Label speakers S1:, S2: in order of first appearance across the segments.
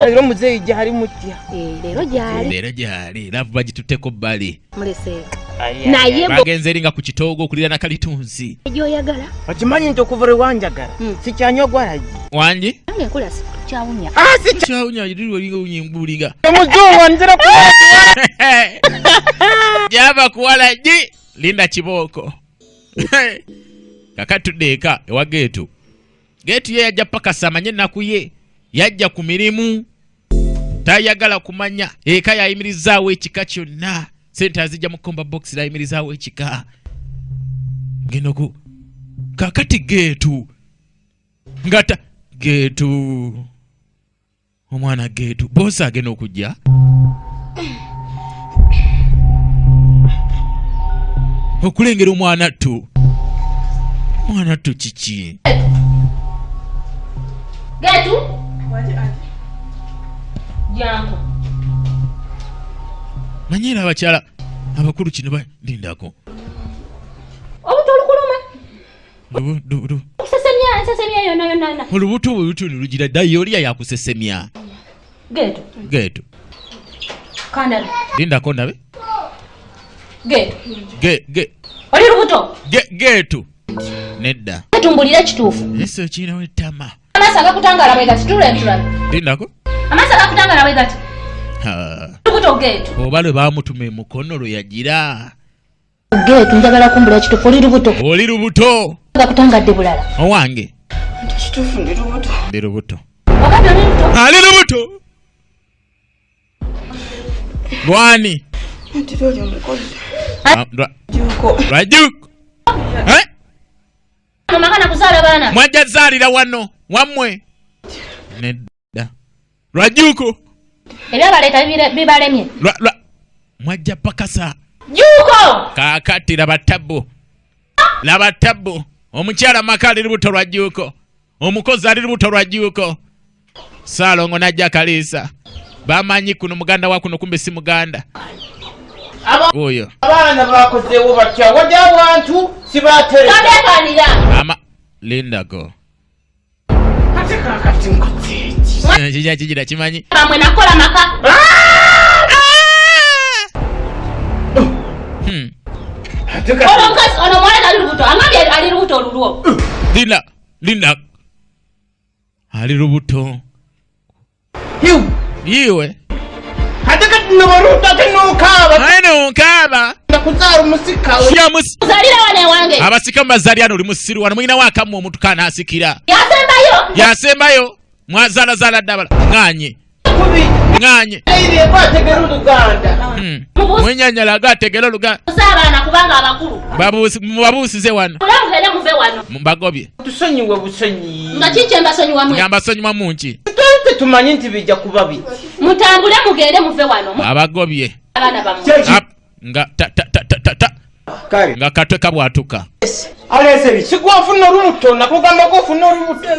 S1: Lero muzeyi gyali mutya.
S2: Lero gyali lavu bagituteko bbali.
S3: Mulese.
S2: Naye bagenze eringa ku kitoogo okulira na kalitunzi.
S3: Gyoyagala.
S1: Okimanyi nti okuva wanjagala. Sikyanywa gwalaji.
S2: Wanji?
S3: Nange nkola kyawunya.
S2: Kyawunya liriwo linga unyingbulinga.
S1: Omuzungu nzira ku.
S2: Java kuwalaji linda kiboko. Kakatudeka ewa getu. Getu ye yajja paka samanye nakuye. Yajja ku mirimu tayagala kumanya eka yayimirizaawo ekika kyonna sente azijja mu komba box yayimirizaawo ekika ngeno ku kakati getu ngata getu omwana getu bosa agenda okujja okulengera omwana tu kiki
S3: Getu Jango.
S2: Manyira abakyala abakulu kino balindako.
S3: Obutolu kuluma.
S2: Du.
S3: Sesemya yona.
S2: Olubuto lugira dayo oli yakusesemya. Getu.
S3: Kanda.
S2: Lindako nabe.
S3: Getu. Oli lubuto.
S2: Getu. Nedda.
S3: Tumbulira kituufu.
S2: Eso kina wetama.
S3: Amasaka kutangala bwegati tulentula.
S2: Lindako?
S3: Amasaka kutangala bwegati. Lubuto Getu.
S2: Obale bamutume mukono lo yagira.
S3: Getu njagala kumbula kituufu oli lubuto. Kutangadde bulala.
S2: Owange.
S1: Kituufu ndi lubuto.
S3: Wakati oli lubuto.
S2: Ali lubuto. Gwani.
S1: Ntibyo mukozi.
S2: Rajuko.
S3: Makana kusala bana.
S2: Mwajja zalira wano wamwe. Nedda. Rajuko.
S3: Ebyabaleta bibalemye.
S2: Mwajja pakasa.
S3: Juko.
S2: Kakati labatabu. Omukyala makali lubuto Rajuko. Omukozi ali lubuto Rajuko. Salongo najja kalisa. Bamanyi kuno muganda wa kuno kumbe si muganda. Oyo.
S1: Abana bakozeewo batya wajja abantu sibatere.
S3: Tabekanira.
S2: Lindago.
S1: Kakati nkotiki.
S2: Kijira kimanyi.
S3: Bamwe nakola maka. Ono mwana ali lubuto. Amadi ali lubuto lulwo.
S2: Linda. Ali lubuto. Yiwe.
S1: Hatakati nabaruta tenokaba.
S2: Aino nkaba.
S1: Nakuzara musika.
S3: Zalira wane wange.
S2: Abasika mbazaliano oli musiru wano mwina wakamu omuntu kana asikira. Yasembayo. Mwazala dabala. Nganye.
S1: Eye bategera Uganda.
S2: Mwenyanya agategera Uganda.
S3: Usabana kubanga abakulu.
S2: Babusize wano.
S3: Kulangene muve wano.
S2: Mbagobye.
S1: Tusonyiwe busonyi.
S3: Nga kiche mbasonyi wamwe.
S2: Ngamba sonyi mamunchi.
S1: Tumanyi nti bijja kuba biti.
S3: Mutambule mugende muve wano.
S2: Abagobye.
S3: Abana bamwe.
S2: Nga
S1: Kale.
S2: Nga katwe kabwatuka.
S1: Alese sikwafuno lubuto nakugamba ko funo lubuto.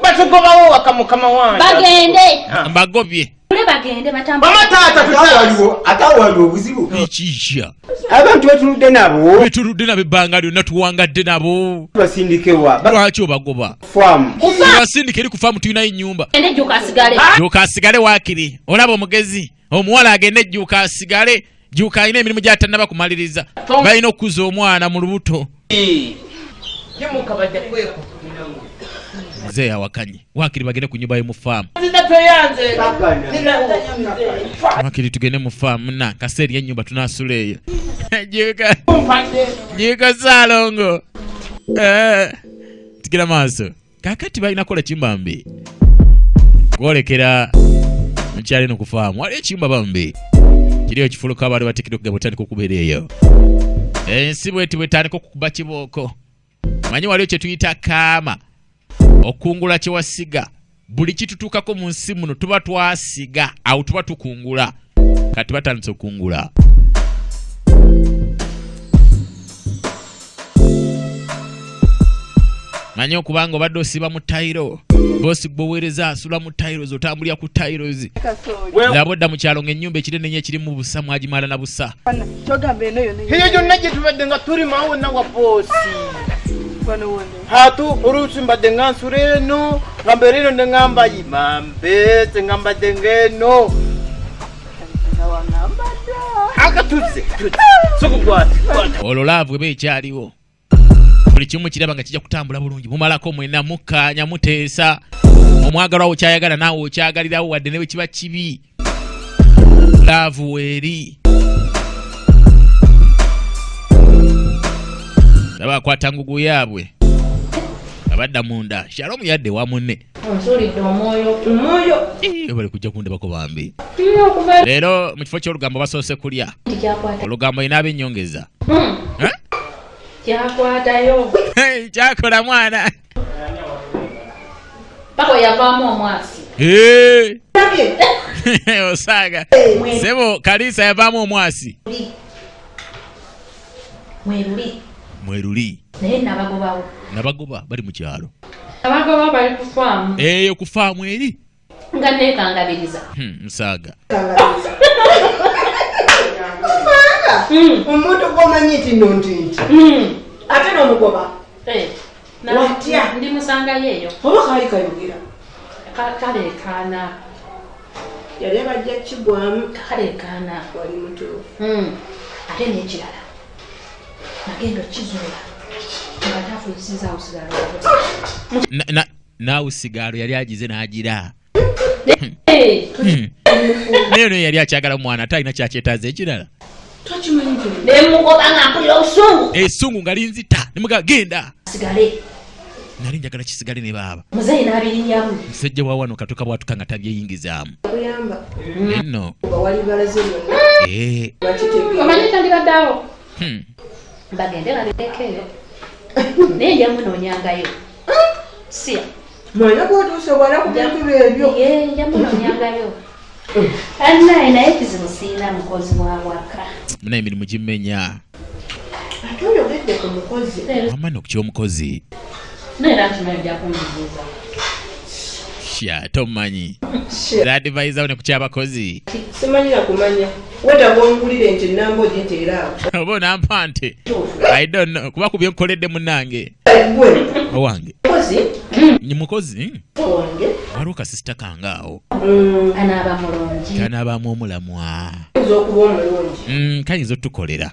S1: Batugobawo wakamukama wange.
S3: Bagende.
S2: Mbagobye.
S3: Kule bagende batambule.
S1: Mama tata tusaliwo
S4: atawaliwo obuzibu.
S2: Ichicha.
S4: Abantu betuludde nabo.
S2: Betuludde nabo bangali natuwangadde nabo.
S4: Basindikewa.
S2: Lwaki obagoba?
S4: Farm.
S2: Basindike eri ku farm tuyina ennyumba.
S3: Ende juka sigale.
S2: Juka sigale wakiri. Olaba omugezi. Omuwala agende juka sigale. Juka ine emirimu gy'atannaba kumaliriza. Balina okuza omwana mu lubuto.
S1: Yemuka bajja kweko.
S2: Mzee yawakanye. Wakiri bagende ku nyumba ye mu farm. Wakiri tugende mu farm na kaseri y'ennyumba tunasula eyo. Juka Salongo. Tigira maaso. Kakati balina kola kimbambi. Kwolekera mukyali no kufahamu. Wali ekimba bambi. Kiriyo kifuluka abali batikira okugaba otandika okubeera eyo. Ensi bwe tandika okukuba kiboko. Manyi waliyo kye tuyita kaama. Okungula kye wasiga. Buli kitutuukako mu nsi muno tuba twasiga awo tuba tukungula. Kati batandise okungula. Manyi okubanga obadde osiba mu tayiro. Bosi gbowereza asula mu tayiro zotambulya ku tayirozi. Labodda mu kyalo ng'ennyumba ekinene nnyo ekirimu busa mwagimala na busa.
S1: Hiyo yonna gye tubadde nga tuli mawo na wa bosi. hatu oluusi mbadde nga nsula eno nga mbeera eno ne ngamba yimambe tengambadde ng'eno akatuzze sokukwata
S2: olwo laavu eba ekyaliwo buli kimu kiraba nga kijja kutambula bulungi mumalako mwena mukkaanya muteesa omwagalwa wo kyayagala naawe okyagalirawo wadde ne bwe kiba kibi laavu weeri laba akwata ngugu yaabwe abadda munda Shalom yadde wa munne bali kujja kundebako bambi leero mu kifo ky'olugambo basoose kulya olugambo ina abennyongeza
S3: kyakwatayo
S2: kyakola mwana
S3: pako yavaamu omwasi
S2: osaaga sebo kalisa yavaamu omwasi mweruli
S3: naye nabagobawo
S2: nabagoba bali mu kyalo
S3: abagoba bali kufaamu
S2: ku faamu eri
S3: nga neekangabiriza
S2: nsaaga
S1: omuntu gwomanyi nti no ntinti ate n'omugoba watya
S3: ndi musangayo eyo
S1: oba kaali kayogera
S3: kalekaana
S1: yali abajja kigwamu
S3: kalekaana
S1: wali mutuufu
S3: ate n'ekirala nagenda okizuula nga tafuusiza usigalo
S2: naawe sigalo yali agize n'agira naye naye yali akyagala mwana ate alina kyakyetaaza ekirala
S3: nemugoba nga mpulira obusungu
S2: essungu nga linzita nemuga genda
S3: sigale
S2: nali njagala kisigale ne baaba
S3: muzeyi n'abirinyamu
S2: musajja wa wano katuka bwatuka nga tabyeyingizaamu
S1: kuyamba
S2: nno
S1: wali balaze byonna bakitegeera
S3: omanyi tandibaddeawo bagende balekeeyo naye njamu noonyangayo siya
S1: mwana gwotuuse wala ku bintu ebyo
S3: njamu noonyangayo annaye naye kizibu siina mukozi wa waka
S2: muna emirimu gimmenya
S1: ate oyogedde ku mukozi
S2: wamani okuky'omukozi
S3: naera nkimanyi ojja kunjibuuza
S2: sha tomumanyi era adivaizawo ne kuky'abakozi
S1: simanyira kumanya wetaaga ongulire nti ennamba odi nti era awo
S2: oba onampa nte I don't know kuba ku bye nkoledde munnange
S1: gwe
S2: owange
S1: mukozi
S2: ni mukozi
S1: wange
S2: waliwo kasisita kange
S3: anaaba mulungi
S2: kanaabamu omulamwa
S1: oyinza okuba omulungi
S2: kayinza otukolera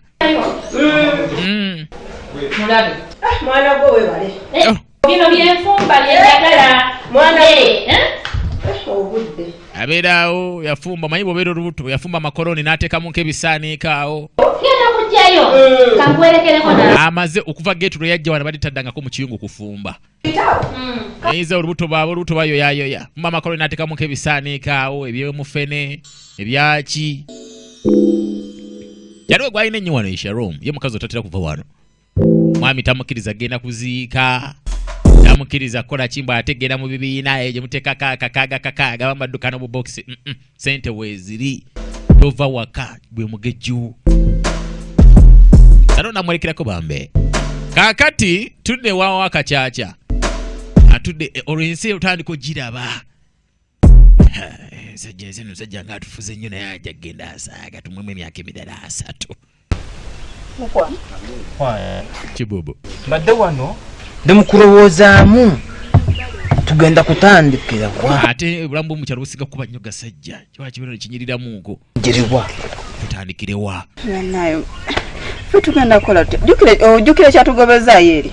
S3: mulabe
S1: mwana gwe webale
S3: bino byenfumba byenjagala
S1: mwana obudde
S2: abeeraawo yafumba manyi bwobeera olubuto yafumba makoroni n'ateekamu nk'ebisaaniika awo
S3: genda kujjayo kankwerekereko
S2: amaze okuva geetu lwe yajja wano baditaddangako mu kiyungu kufumba ayinza olubuto bayo yayoya fumba makoroni n'ateekamu nk'ebisaaniika awo ebyomufene ebyaki yaliwe gwalina ennyo wano Shalom ye mukazi otatera kuva wano mwami tamukkiriza genda kuziika tamukkiriza kukola kimbo ate genda mu bibiina eyo gye muteekako akakaaga bamadduka n'obubokisi sente weeziri tova waka gwe mugejju sano namwerekerako bambe kaakati tudde wawo akacaca atudde olwensi otandika ogiraba ensajja enzeno nsajja nga atufuze nnyo naye ajja kgenda asaaga tumwemu emyaka emirala 3 kibobo
S1: mbadde wano ndi mukulowoozaamu tugenda kutandikira kwa
S2: ate obulamu bw'omukyalo businga kuba nnyo gasajja kiba kibeera nekinyiriramuko
S1: giribwa
S2: tutandikirewa
S5: nayo fe tugenda kukola ojjukira kyatugobezaayo eri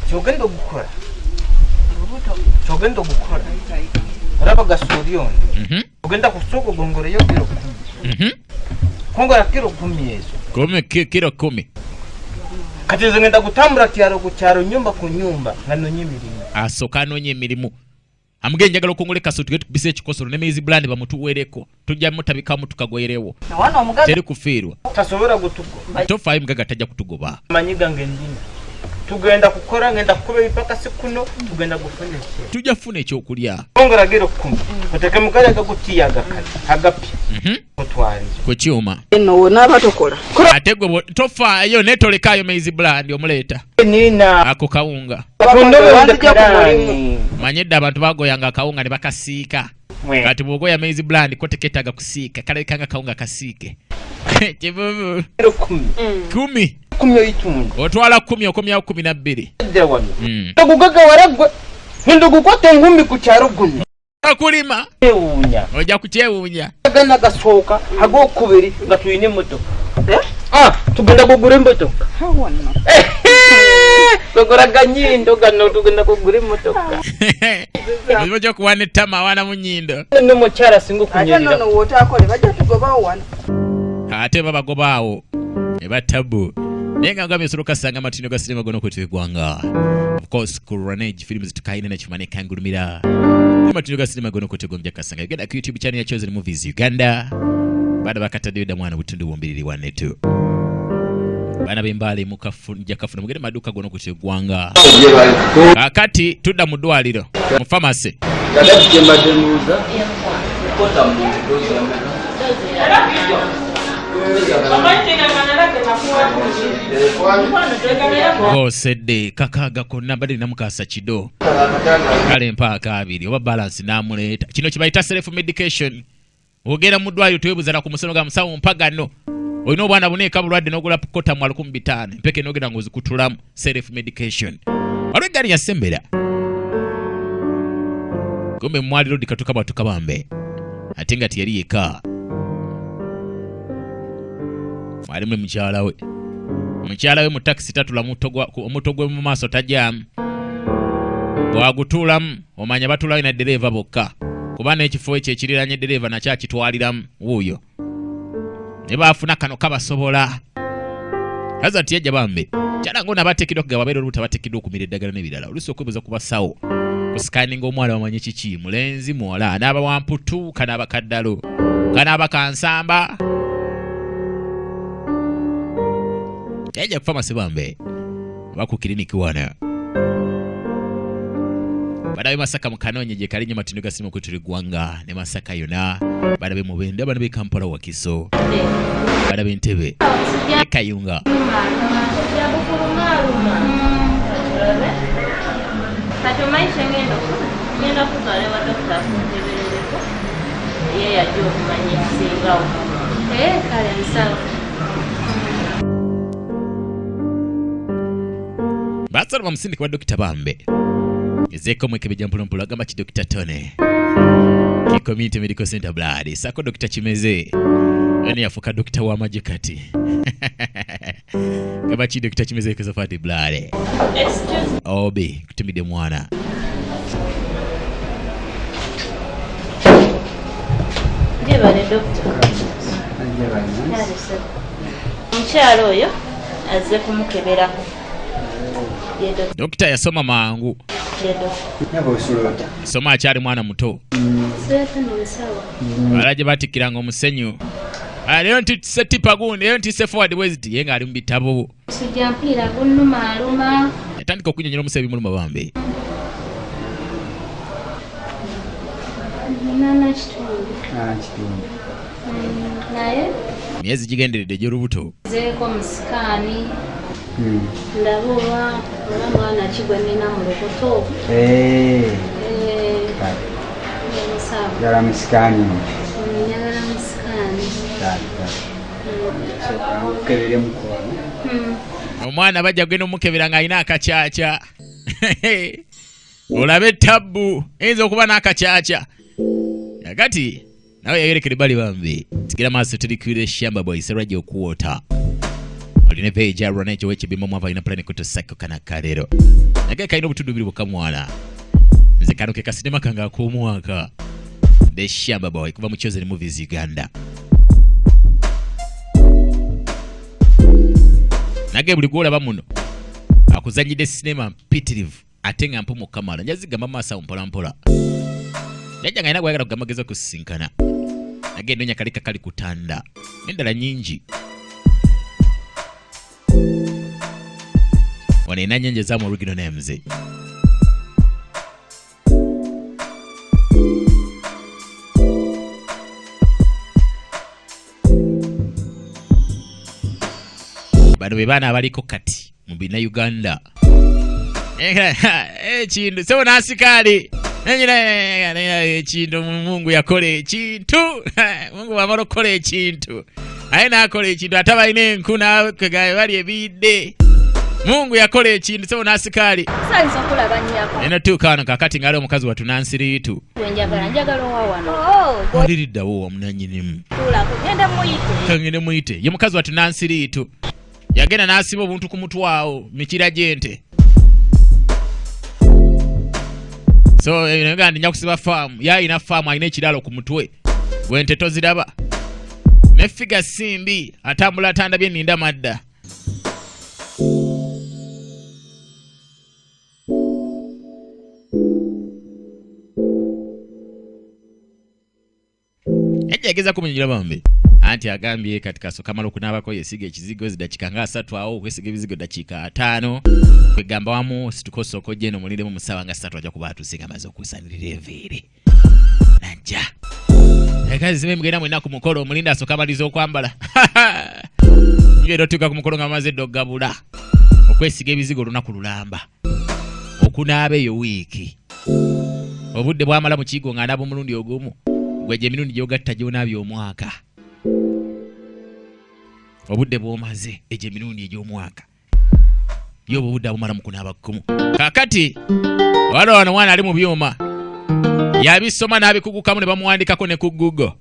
S1: kyogenda okukola olaba gasuuli ono ogenda kusooka ogongoleyo kiro 10 kongola kiro 10 ezo
S2: kiro 10
S1: kati nze ngenda kutambula kyalo ku kyalo nyumba ku nyumba nga nonye emirimu
S2: asooka anoonya emirimu amugenyi njagala okongole kaso tugende tukubisa ekikosolo ne maize brand bamutuweereko tujja mutabikamu tukagwerewo teri kufiirwa
S1: tasobola gutugoba
S2: tofaayo mugaga tajja kutugoba
S1: manyi gange ndina tugenda kukola ngenda kukuba ebipakasi kuno tugenda gufuna ekyo
S2: tujja kufuna ekyokulya
S1: kongola giro 10 oteke mukale agakutiya agakali agapya otwalire
S2: ku kyuma
S5: eno wonaaba tokola
S2: ate gwe tofaayo netolekaayo maize brand omuleeta
S1: nina
S2: ako kawunga manyi edda abantu bagoyanga akawunga ne bakasiika kati bwogoya maize brand koteketaga kusiika kalabikanga kawunga kasiike kibubu 10
S1: 10 oyitundu.
S2: Otwala 10 okomya 12.
S1: Ddira wano. Ogugaga waragwe. Ndugu kwate ngumbi ku kyalo guno.
S2: Akulima.
S1: Ewunya.
S2: Oja kukyewunya.
S1: Gana gasooka agokubiri nga tuyine motoka. Tugenda kugura emmotoka.
S5: Hawana.
S1: Tugura nyindo gano tugenda kugura emmotoka.
S2: Ojo kuwana ettama wana mu nnyindo.
S1: Ne mukyala singa kunyirira.
S5: Ate nono wootaakole bajja tugobawo wano.
S2: Ate babagobaawo ne batabu naye nga ngambye osoloka sanga amatindo ga sinema gonna kwetwegwanga. Of course ku Ranage Films tukaine nakimane kangulumira amatindo ga sinema gonna kwetegomja kasanga Uganda ku YouTube channel ya Chosen Movies Uganda bada bakatadde da mwana butundu bombiriri wanetu bana bembale mukafunja kafuna mugere maduka gonna kwetegwanga akati tudda mu ddwaliro mu pharmacy Sedde kakaga konna badde namukasa kido kale mpaka abiri oba balance namuleta kino kibayita self medication ogera mu ddwaliro twebuzana ku musono ga musawo mpagano olina obwana buneeka bulwadde n'ogula kota mu 15 mpeke n'ogenda ng'ozikutulamu self medication waliwo eggaali yasembera gombe mwaliro dikatuka batukabambe ate nga tiyali yeka mwalimu mukyala we mu taxi tatula omuto gwe mu maaso tajjamu bwagutulamu omanya batulayo na dereva bokka kuba n'ekifo ekyo ekiriranye dereva nakyo akitwaliramu wuuyo ne baafuna kano kabasobola kaza tiyajja bambe kyala ng'ona bateekeddwa kugaba babeera olubuto bateekeddwa okumira eddagala n'ebirala oluusi okwebuuza ku basawo kusikaninga omwala bamanye kiki mulenzi muwala anaaba wamputu kanaaba kaddalo kanaaba kansamba yajja ku pharmacy bambe oba ku kiriniki wana badabe Masaka mu Kanoonye gye kali nnyo matindo ga sinema kwetuli ggwanga ne Masaka yonna badabe Mubende badabe Kampala Wakiso badabe Ntebe ne Kayunga
S3: kati omaisha ngenda kutwala wa dokita akunteberereko ye yajja okumanya ekisingawo kale nsawo
S2: batsala bamusindika wa dokita bambe ezeeko mwekebejja mpulompulo agamba ki dokita Tone ki community medical center blood sako dokita Kimeze yani yafuka dokita w'amagye kati gamba ki dokita Kimeze kezafati blood obi kutumide mwana
S3: jebale dokita omukyalo oyo azze kumukeberako
S2: dokita yasoma mangu soma akyali mwana muto alaje batikiranga omusenyu leero ntise tipa gundi leero ntise forward west ye nga ali mu bitabo
S3: sijampira gunnuma aluma
S2: yatandika okunyonyola omusa ebimuluma bambe
S3: naye
S2: myezi gigenderedde gy'olubuto
S3: zeeko musikani ndaba oba mwana kigwe nina mu lubuto
S4: Yala musikani
S3: njagala musikani
S4: kebere mukono
S2: omwana bajja kugenda omukebera ng'alina akacaca olabe tabbu eyinza okuba n'akacaca yakati nawe yayerekere bali bambi tigira maaso tulikwira eshamba boys rajja okuwota olina page ya Ranage w'ekibimo mwava alina plan kutusako kana kalero nage kalina obutundu bubiri bwokka mwana nze kano ke kasinema kange ak'omwaka the shamba boy kuva mu Chosen Movies Uganda nage buli gwolaba muno akuzanyidde sinema mpitirivu ate nga mpumu kamala njazigamba maaso mpola mpola najja nga ina gwagala kugamba gezo kusinkana nage ndonya kalika kali kutanda n'endala nyingi wana ina nyenje za mu original names bano be baana abaliko kati mu bina Uganda ekintu sebo nasikali ekintu Mungu yakole ekintu Mungu wamala okukola ekintu Aina akola ekintu ataba ine enkuna kagaye bali ebidde. Mungu yakola ekintu so nasikali.
S3: Sanza kulaba nnyako.
S2: Eno tukano kakati ngale omukazi watu nansiritu.
S3: Njagala wawano.
S2: Olirida wo omunanyinimu.
S3: Tula kugenda muyite.
S2: Kangene muyite. Ye mukazi watu nansiritu. Yagenda nasiba obuntu ku mutwawo mikira gente. So ngandi nyakusiba farm. Ya ina farm ayina ekiralo ku mutwe. Gwente toziraba. Ne figa simbi atambula tandabye ninda madda. Ejageza kumunyira bambe. Anti agambye katika sokamalo kunabako yesiga ekizigo zidakika nga 3 awo kwesiga ebizigo dakika 5 kwegamba wamu situkoso ko jeno mulinde mu musawa nga 3 aja kubatu singa mazo kusanirira evere nanja ekazi zime mgenda mwena ku mukolo mulinda sokamalizo okwambala ngero tuka ku mukolo nga maze dogabula okwesiga ebizigo lunaku lulamba okunaabe yo wiki obudde bwamala mu kigo nga nabo mulundi ogumu gweje minundi gyogatta gyonabyo omwaka obudde bwomaze eje minundi egy'omwaka yo obudde bumala mu kunaaba kumu kakati wano mwana ali mu byuma yabisoma n'abikugukamu ne bamuwandikako ne ku Google.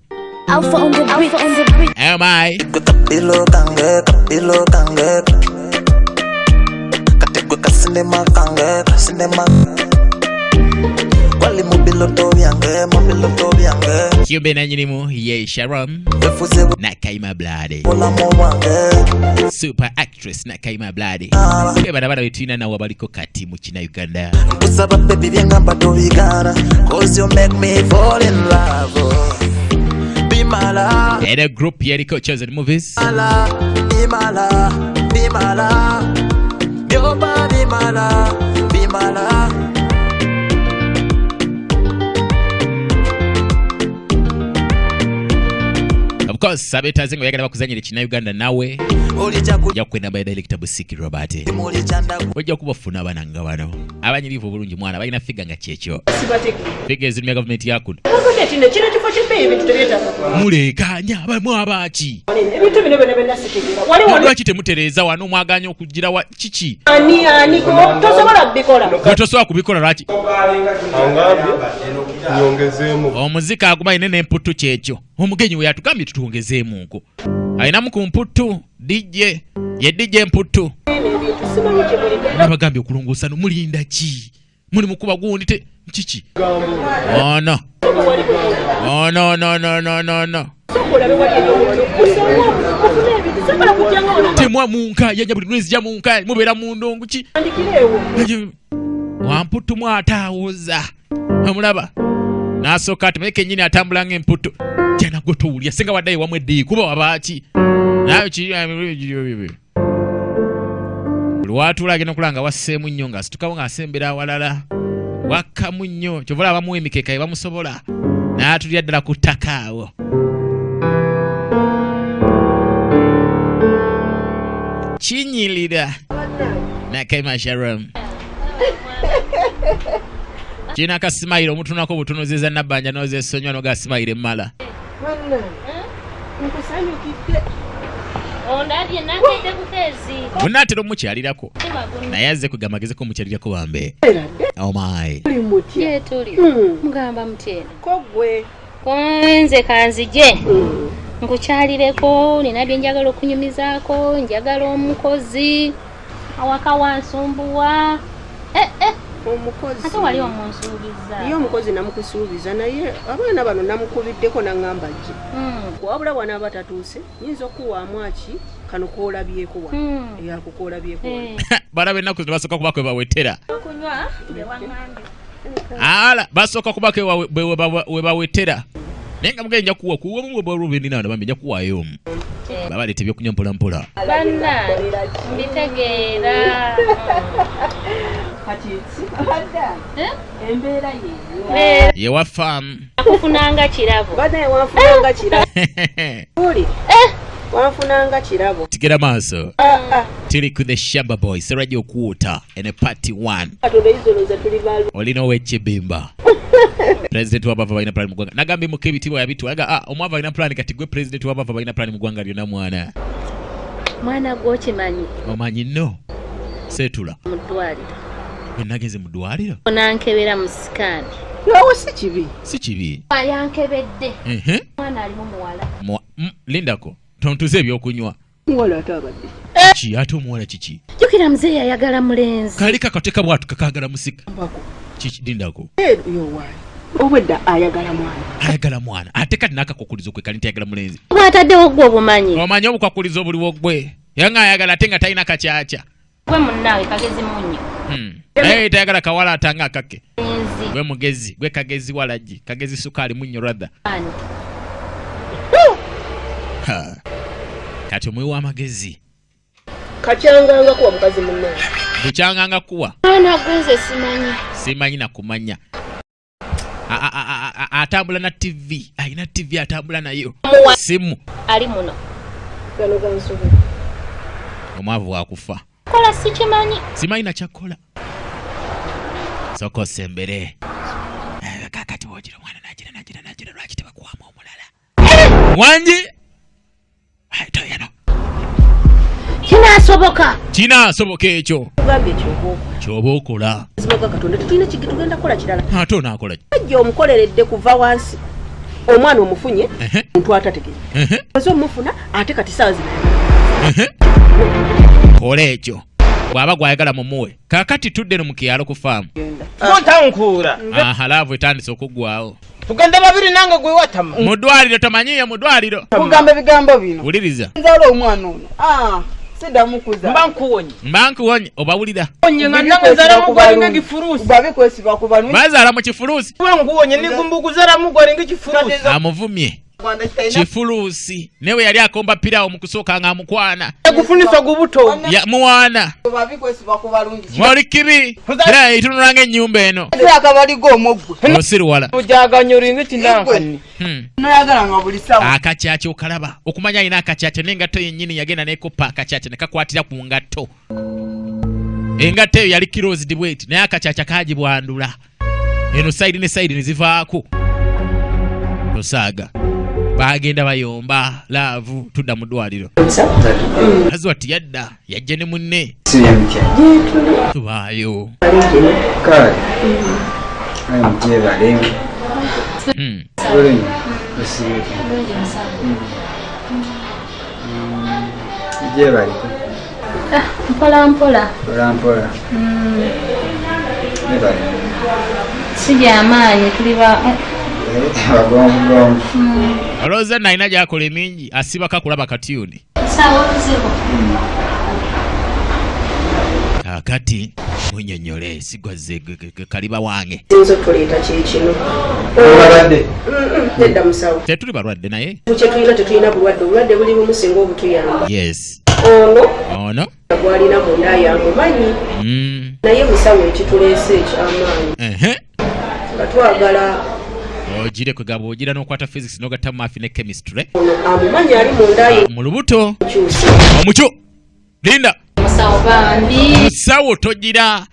S2: Emmy Kiumbe na nyinimu ye Sharon Nakaima Blade super actress Nakaima Blade keba bana betina na wabaliko kati mu kina Uganda
S6: Usaba baby byengamba tobigana cause you make me fall in love Bimala
S2: and a group yeriko chosen movies
S6: Bimala Bimala Yoba Bimala Bimala
S2: Of course, sabetazingo yagala bakuzanyira kina Uganda nawe yakwenda by director Busiki Robert. Wajja kubafuna abananga bano. Abanyirivu bulungi mwana balina figa nga kyekyo. Figa ezirumya government yakuno.
S5: Kino kifo kibe ebintu tebyeta.
S2: Mulekanya abamwe abaki.
S5: Ebintu bino bena sitegera.
S2: Waliwo temutereza wano mwaganya okugira wa kiki.
S5: Ani ko tosobola bikola.
S2: Tosobola kubikola laki.
S7: Angambye nyongezeemu.
S2: Omuzika aguma ine n'emputu kyekyo. Omugenyi we yatugambye tutongezeemu nko. Ayinamu ku mputu DJ ye DJ mputu. Nabagambye okulongoosa no mulinda ki? Muli mukuba gundi te kiki? Oh no. Oh no no no no no no. Temwa munka yajja buli nwezi ja munka mubera mu ndongo ki? Wamputu mwatawuza. Amulaba. Nasoka tumeke nyini atambula ng'emputu. Jana gotowulya senga waddaye wamwedde kuba wabaki. Nayo kiri Lwatula agenda kulanga wasseemu nnyo nga situkawo ng'asembera awalala. Wakamu nnyo kyovola abamu emikeka ebamusobola. N'atulya ddala ku ttaka awo. Kinyirira. Nakaima Sharon. Kina kasimayiro omutunako butunuzeza nabbanja n'ozesonyiwa n'ogasimayire mmala. Munaatera omukyalirako naye azze kugamagezeko omukyalirako bambe. Oh my.
S3: Ye tuli. Mugamba mutera. Kogwe. Kwenze kanzije. Nkukyalireko nina bye njagala okunyumizaako njagala omukozi awaka wansumbuwa.
S5: Omukozi.
S3: Ate wali omunsuubiza.
S5: Iyo omukozi namukusuubiza naye abaana bano namukubiddeko nangamba gye. Wabula wana abatatuuse nyinza okuwaamu aki kano koolabyeko wano. Yakukoolabyeko wano.
S2: Bana bennaku basoka kubako bawetera.
S3: Okunywa bye waŋŋambye.
S2: Ala basoka kubako we bawetera. Nenga mugenja kuwa mu Rubendi nano bamenya kuwayo. Baba lete byokunywa mpola mpola.
S3: Banna mbitegeera.
S5: Embeera ye.
S2: Ye wa farm.
S3: Akufunanga kirabo.
S5: Bada wanfunanga kirabo. Uli. Wanfunanga kirabo.
S2: Tigera maaso. Tuli ku the Shamba Boys radio quarter and a party 1. Olino wechibimba. president wa bava balina plan mugwanga nagambe mukebitibwa yabitu aga omwava balina plan kati gwe president wa bava balina plan mugwanga lyona mwana
S3: gwo kimanyi
S2: omanyi no setula
S3: mudwaliro
S2: nageze mudwaliro
S3: onankebera musikani
S5: nawo si kibi
S3: yankebedde mwana alimu muwala
S2: lindako tontuze ebyokunywa
S5: muwala atabadde
S2: ki ate omuwala kiki
S3: jukira mzee yayagala mulenzi
S2: kali kakateka bwatu kakagala musika kiki lindako
S5: obwedda ayagala mwana
S2: ate kati nakakukulizo kwe kali ntayagala mulenzi
S3: bwataddewo gwe obumanyi
S2: omanyi obukakulizo buliwo gwe yanga ayagala ate nga talina kacaca
S3: gwe munnawe kagezi munnyo
S2: naye tayagala kawala atanga akake gwe mugezi gwe kagezi walagi kagezi sukaali munnyo radha kati omwe w'amagezi
S5: kacyanganga kuwa mukazi munnawe
S2: bukyanganga kuwa
S3: mwana gwenze
S2: simanyi nakumanya atambula na TV ayina TV atambula nayo simu
S3: ali muno
S5: gano gansobe
S2: omwavu wakufa
S3: kola
S2: simanyi nakyakola soko sembere kakati wogira mwana nagira lwaki tebakuwamu omulala wanji toyano kinasoboka ekyo
S5: tugambe
S2: kyoba okola
S5: simaga katonda tutulina tugenda kukola kirala
S2: ate onaakola
S5: ajja omukoleredde kuva wansi omwana omufunye muntu atategeera ozo omufuna ate kati saawa zino
S2: kola ekyo bw'aba gwayagala mumuwe kakati tudde no mu kyalo ku faamu
S1: montankuura
S2: laavu etandise okuggwawo
S1: tugenda babiri nange gwe watama
S2: mu ddwaliro tomanyiye mu ddwaliro
S1: kugamba ebigambo bino
S2: wuliriza
S1: nzala omwana ono sidamukuza mbankuwonye
S2: obawulira
S1: onye nga nange nzala mugwalinga gifurusi babikwesiba ku bantu
S2: bazaala mu kifurusi
S1: nkuwonye nigumbukuzala mugwalinga gifurusi
S2: amuvumye kifulusi newe yali akomba pirawo mu kusooka nga amukwana
S1: gufunisa gubuto
S2: muwana mwali kibi era itunulanga ennyumba eno osiruwala akacaca okalaba okumanya alina akacaca n'engatto yennyini yagenda nekoppa akacaca nekakwatira ku ngatto engatto eyo yali kirozidi bweti naye akacaca kagibwandula eno sayidi ne sayidi nezivaako tosaaga bagenda bayomba laavu tudda mu ddwaliro azi wati yadda yajja ne munne tubaayo
S3: mpola sijamaanyi tuliba
S2: olowooza nalina gyakola emingi asibako kulaba katyuni kakati munyonyole sigwaze kaliba wange
S5: nzo tuleeta kyekino nedda musawo
S2: tetuli balwadde naye
S5: kyetulina tetulina bulwadde obulwadde buli bumu singa obutuyamba
S2: yes ono
S5: gwalina munda yange manyi naye musawo ekituleese ekyamaanyi nga twagala
S2: ogire kwegaba ogira n'okwata physics n'ogatta mafi ne chemistry
S5: amumanyi ali mundaye
S2: mu lubuto omucyo linda musawo togira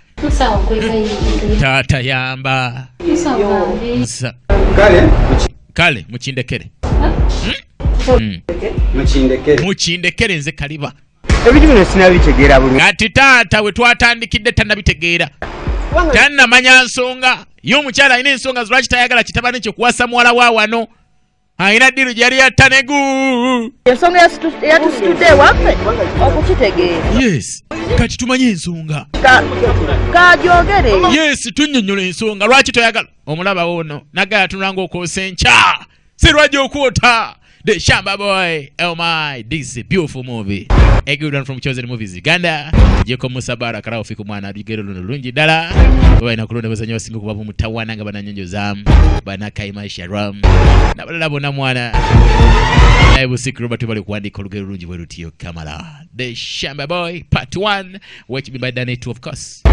S2: taata yamba kale mukindekere mukindekere nze kaliba
S4: ebintu bino sinabitegeera bulungi
S2: kati taata we twatandikidde tannabitegeera tannamanya nsonga ye omukyala alina ensonga lwaki tayagala kitabani kyo kuwasa muwala wa wano alina ddiru gyali yattanegu
S5: ensonga yatusitudde ewaffe okukitegeera
S2: yes kati tumanye ensonga
S5: kagyogere
S2: yes tunnyonnyola ensonga lwaki toyagala omulaba wono nagala tunulanga okwosa enkya si lwajja okwota The Shamba Boy. Oh my, this is a beautiful movie. A good one from Chosen Movies Uganda. Jeko Musabara Karao Fiku Mwana Bigero Lunji Dala. Wana kulonda bazanyo singo kubabu mutawana nga bananyonjo zam. Bana kaima sharam. Na balabo na mwana. Ebu sikru batu bali kuandika Lugero Lunji Werutio Kamala. The Shamba Boy Part 1. Watch me by Danny 2 of course.